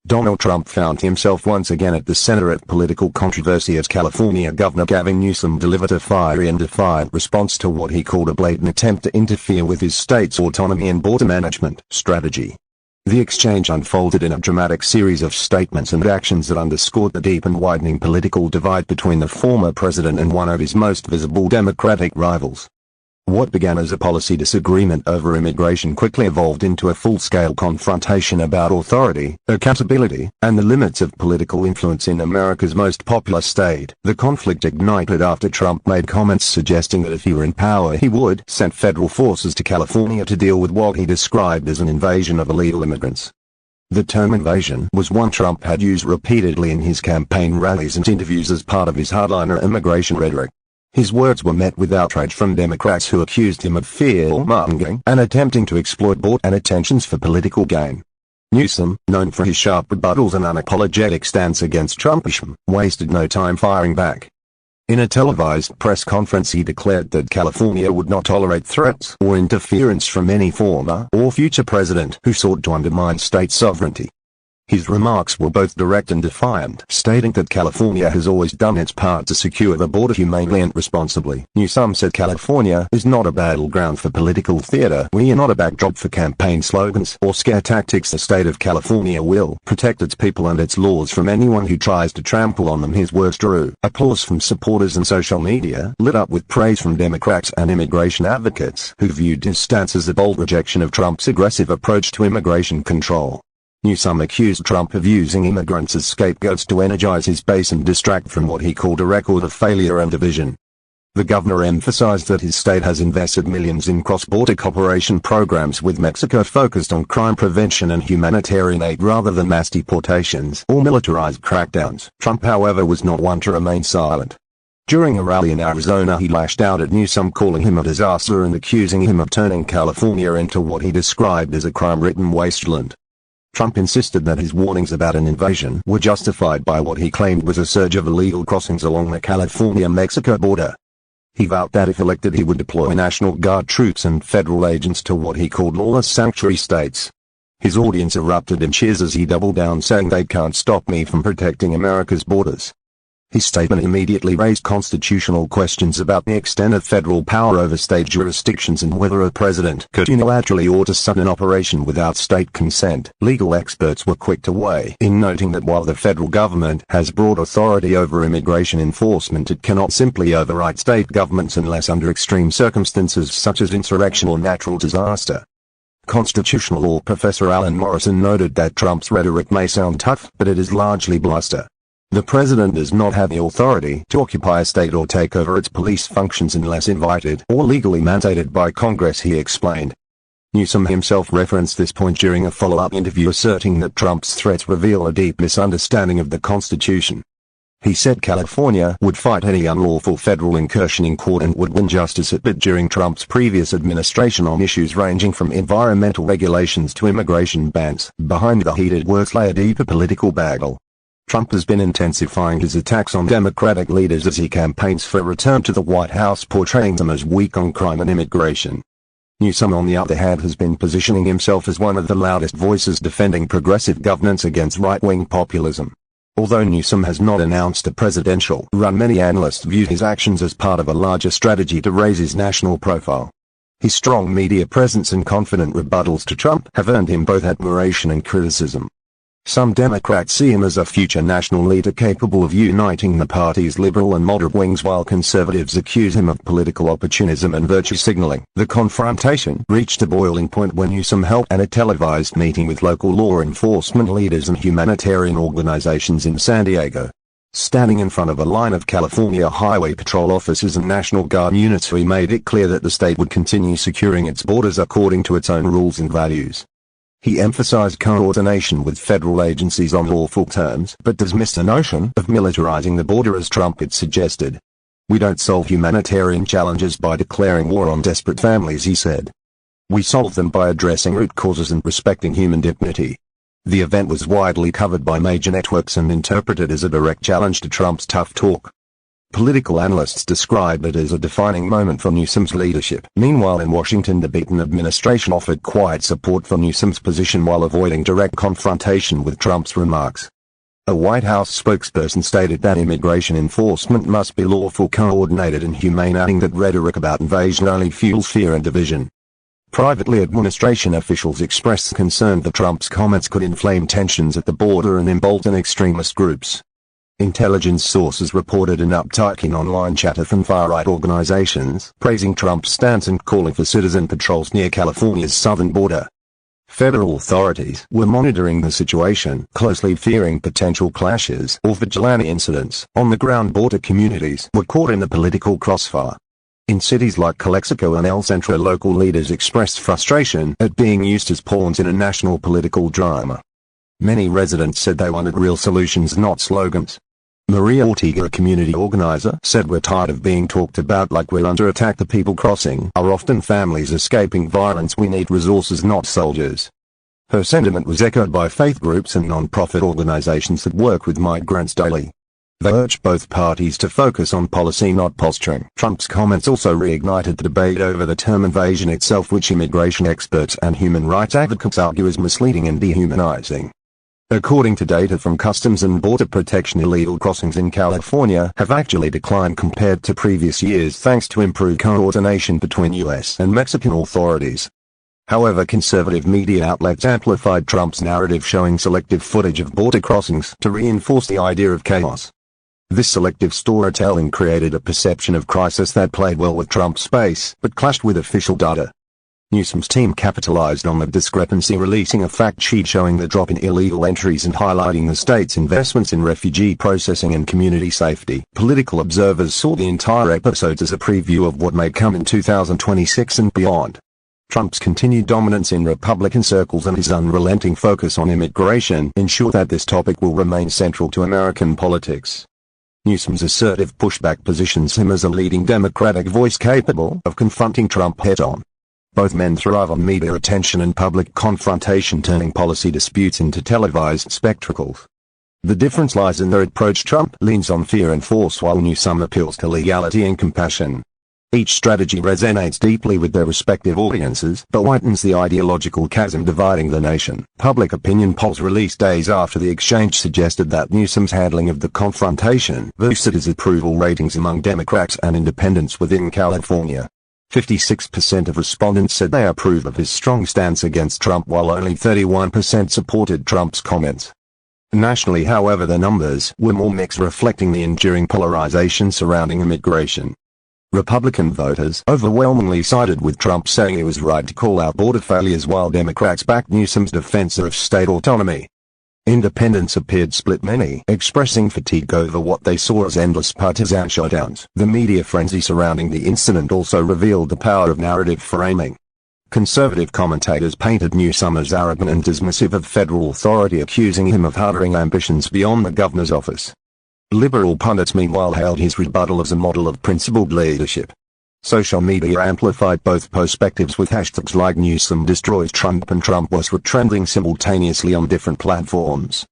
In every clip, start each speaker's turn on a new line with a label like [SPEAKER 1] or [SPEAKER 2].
[SPEAKER 1] Donald Trump found himself once again at the center of political controversy as California Governor Gavin Newsom delivered a fiery and defiant response to what he called a blatant attempt to interfere with his state's autonomy and border management strategy. The exchange unfolded in a dramatic series of statements and actions that underscored the deep and widening political divide between the former president and one of his most visible Democratic rivals. What began as a policy disagreement over immigration quickly evolved into a full-scale confrontation about authority, accountability, and the limits of political influence in America's most populous state. The conflict ignited after Trump made comments suggesting that if he were in power he would send federal forces to California to deal with what he described as an invasion of illegal immigrants. The term invasion was one Trump had used repeatedly in his campaign rallies and interviews as part of his hardliner immigration rhetoric. His words were met with outrage from Democrats who accused him of fear-mongering and attempting to exploit border and attentions for political gain. Newsom, known for his sharp rebuttals and unapologetic stance against Trumpism, wasted no time firing back. In a televised press conference he declared that California would not tolerate threats or interference from any former or future president who sought to undermine state sovereignty. His remarks were both direct and defiant, stating that California has always done its part to secure the border humanely and responsibly. Newsom said California is not a battleground for political theater. We are not a backdrop for campaign slogans or scare tactics. The state of California will protect its people and its laws from anyone who tries to trample on them. His words drew applause from supporters and social media, lit up with praise from Democrats and immigration advocates who viewed his stance as a bold rejection of Trump's aggressive approach to immigration control. Newsom accused Trump of using immigrants as scapegoats to energize his base and distract from what he called a record of failure and division. The governor emphasized that his state has invested millions in cross-border cooperation programs with Mexico focused on crime prevention and humanitarian aid rather than mass deportations or militarized crackdowns. Trump, however, was not one to remain silent. During a rally in Arizona he lashed out at Newsom, calling him a disaster and accusing him of turning California into what he described as a crime-ridden wasteland. Trump insisted that his warnings about an invasion were justified by what he claimed was a surge of illegal crossings along the California-Mexico border. He vowed that if elected he would deploy National Guard troops and federal agents to what he called lawless sanctuary states. His audience erupted in cheers as he doubled down, saying they can't stop me from protecting America's borders. His statement immediately raised constitutional questions about the extent of federal power over state jurisdictions and whether a president could unilaterally order such an operation without state consent. Legal experts were quick to weigh in, noting that while the federal government has broad authority over immigration enforcement, it cannot simply override state governments unless under extreme circumstances such as insurrection or natural disaster. Constitutional law professor Alan Morrison noted that Trump's rhetoric may sound tough, but it is largely bluster. The president does not have the authority to occupy a state or take over its police functions unless invited or legally mandated by Congress, he explained. Newsom himself referenced this point during a follow-up interview, asserting that Trump's threats reveal a deep misunderstanding of the Constitution. He said California would fight any unlawful federal incursion in court and would win justice at bid. During Trump's previous administration on issues ranging from environmental regulations to immigration bans, behind the heated words lay a deeper political battle. Trump has been intensifying his attacks on Democratic leaders as he campaigns for a return to the White House, portraying them as weak on crime and immigration. Newsom, on the other hand, has been positioning himself as one of the loudest voices defending progressive governance against right-wing populism. Although Newsom has not announced a presidential run, many analysts view his actions as part of a larger strategy to raise his national profile. His strong media presence and confident rebuttals to Trump have earned him both admiration and criticism. Some Democrats see him as a future national leader capable of uniting the party's liberal and moderate wings, while conservatives accuse him of political opportunism and virtue signaling. The confrontation reached a boiling point when Newsom held a televised meeting with local law enforcement leaders and humanitarian organizations in San Diego. Standing in front of a line of California Highway Patrol officers and National Guard units, he made it clear that the state would continue securing its borders according to its own rules and values. He emphasized coordination with federal agencies on lawful terms, but dismissed the notion of militarizing the border as Trump had suggested. We don't solve humanitarian challenges by declaring war on desperate families, he said. We solve them by addressing root causes and respecting human dignity. The event was widely covered by major networks and interpreted as a direct challenge to Trump's tough talk. Political analysts describe it as a defining moment for Newsom's leadership. Meanwhile in Washington, the Biden administration offered quiet support for Newsom's position while avoiding direct confrontation with Trump's remarks. A White House spokesperson stated that immigration enforcement must be lawful, coordinated and humane, adding that rhetoric about invasion only fuels fear and division. Privately, administration officials expressed concern that Trump's comments could inflame tensions at the border and embolden extremist groups. Intelligence sources reported an uptick in online chatter from far-right organizations, praising Trump's stance and calling for citizen patrols near California's southern border. Federal authorities were monitoring the situation closely, fearing potential clashes or vigilante incidents. On-the-ground border communities were caught in the political crossfire. In cities like Calexico and El Centro, local leaders expressed frustration at being used as pawns in a national political drama. Many residents said they wanted real solutions, not slogans. Maria Ortega, a community organizer, said, "We're tired of being talked about like we're under attack. The people crossing are often families escaping violence. We need resources, not soldiers." Her sentiment was echoed by faith groups and non-profit organizations that work with migrants daily. They urged both parties to focus on policy, not posturing. Trump's comments also reignited the debate over the term invasion itself, which immigration experts and human rights advocates argue is misleading and dehumanizing. According to data from Customs and Border Protection, illegal crossings in California have actually declined compared to previous years thanks to improved coordination between U.S. and Mexican authorities. However, conservative media outlets amplified Trump's narrative, showing selective footage of border crossings to reinforce the idea of chaos. This selective storytelling created a perception of crisis that played well with Trump's base, but clashed with official data. Newsom's team capitalized on the discrepancy, releasing a fact sheet showing the drop in illegal entries and highlighting the state's investments in refugee processing and community safety. Political observers saw the entire episode as a preview of what may come in 2026 and beyond. Trump's continued dominance in Republican circles and his unrelenting focus on immigration ensure that this topic will remain central to American politics. Newsom's assertive pushback positions him as a leading Democratic voice capable of confronting Trump head-on. Both men thrive on media attention and public confrontation, turning policy disputes into televised spectacles. The difference lies in their approach. Trump leans on fear and force, while Newsom appeals to legality and compassion. Each strategy resonates deeply with their respective audiences, but widens the ideological chasm dividing the nation. Public opinion polls released days after the exchange suggested that Newsom's handling of the confrontation boosted his approval ratings among Democrats and independents within California. 56% of respondents said they approve of his strong stance against Trump, while only 31% supported Trump's comments. Nationally, however, the numbers were more mixed, reflecting the enduring polarization surrounding immigration. Republican voters overwhelmingly sided with Trump, saying he was right to call out border failures, while Democrats backed Newsom's defense of state autonomy. Independents appeared split, many expressing fatigue over what they saw as endless partisan showdowns. The media frenzy surrounding the incident also revealed the power of narrative framing. Conservative commentators painted Newsom as arrogant and dismissive of federal authority, accusing him of harboring ambitions beyond the governor's office. Liberal pundits meanwhile hailed his rebuttal as a model of principled leadership. Social media amplified both perspectives, with hashtags like Newsom destroys Trump and Trump was trending simultaneously on different platforms.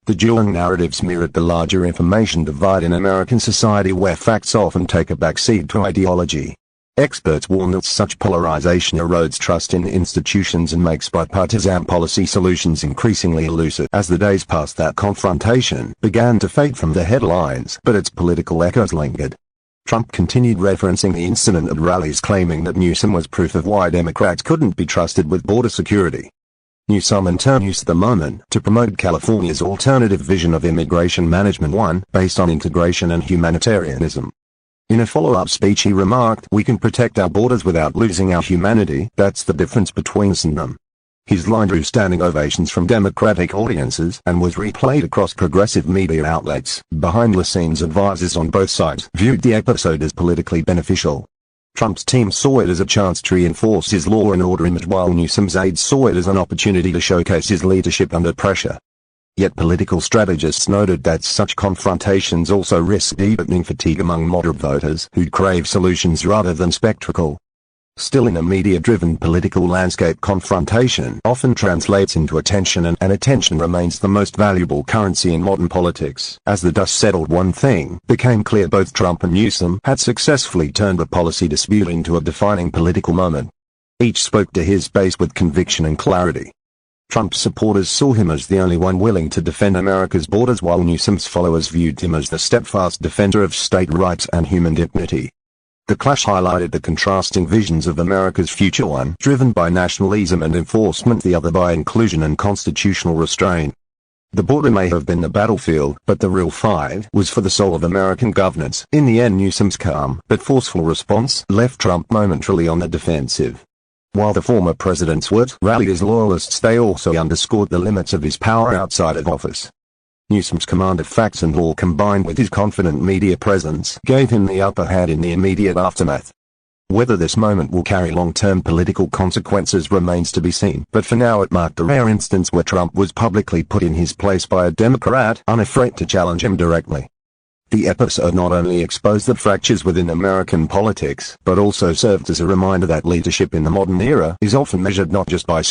[SPEAKER 1] The dual narratives mirrored the larger information divide in American society, where facts often take a backseat to ideology. Experts warn that such polarization erodes trust in institutions and makes bipartisan policy solutions increasingly elusive. As the days past, that confrontation began to fade from the headlines, but its political echoes lingered. Trump continued referencing the incident at rallies, claiming that Newsom was proof of why Democrats couldn't be trusted with border security. Newsom in turn used the moment to promote California's alternative vision of immigration management, one based on integration and humanitarianism. In a follow-up speech he remarked, "We can protect our borders without losing our humanity. That's the difference between us and them." His line drew standing ovations from Democratic audiences and was replayed across progressive media outlets. Behind-the-scenes advisors on both sides viewed the episode as politically beneficial. Trump's team saw it as a chance to reinforce his law and order image, while Newsom's aides saw it as an opportunity to showcase his leadership under pressure. Yet political strategists noted that such confrontations also risk deepening fatigue among moderate voters who crave solutions rather than spectacle. Still, in a media-driven political landscape, confrontation often translates into attention, and attention remains the most valuable currency in modern politics. As the dust settled, one thing became clear: both Trump and Newsom had successfully turned a policy dispute into a defining political moment. Each spoke to his base with conviction and clarity. Trump's supporters saw him as the only one willing to defend America's borders, while Newsom's followers viewed him as the steadfast defender of state rights and human dignity. The clash highlighted the contrasting visions of America's future, one driven by nationalism and enforcement, the other by inclusion and constitutional restraint. The border may have been the battlefield, but the real fight was for the soul of American governance. In the end, Newsom's calm but forceful response left Trump momentarily on the defensive. While the former president's words rallied his loyalists, they also underscored the limits of his power outside of office. Newsom's command of facts and law, combined with his confident media presence, gave him the upper hand in the immediate aftermath. Whether this moment will carry long-term political consequences remains to be seen, but for now it marked a rare instance where Trump was publicly put in his place by a Democrat unafraid to challenge him directly. The episode not only exposed the fractures within American politics, but also served as a reminder that leadership in the modern era is often measured not just by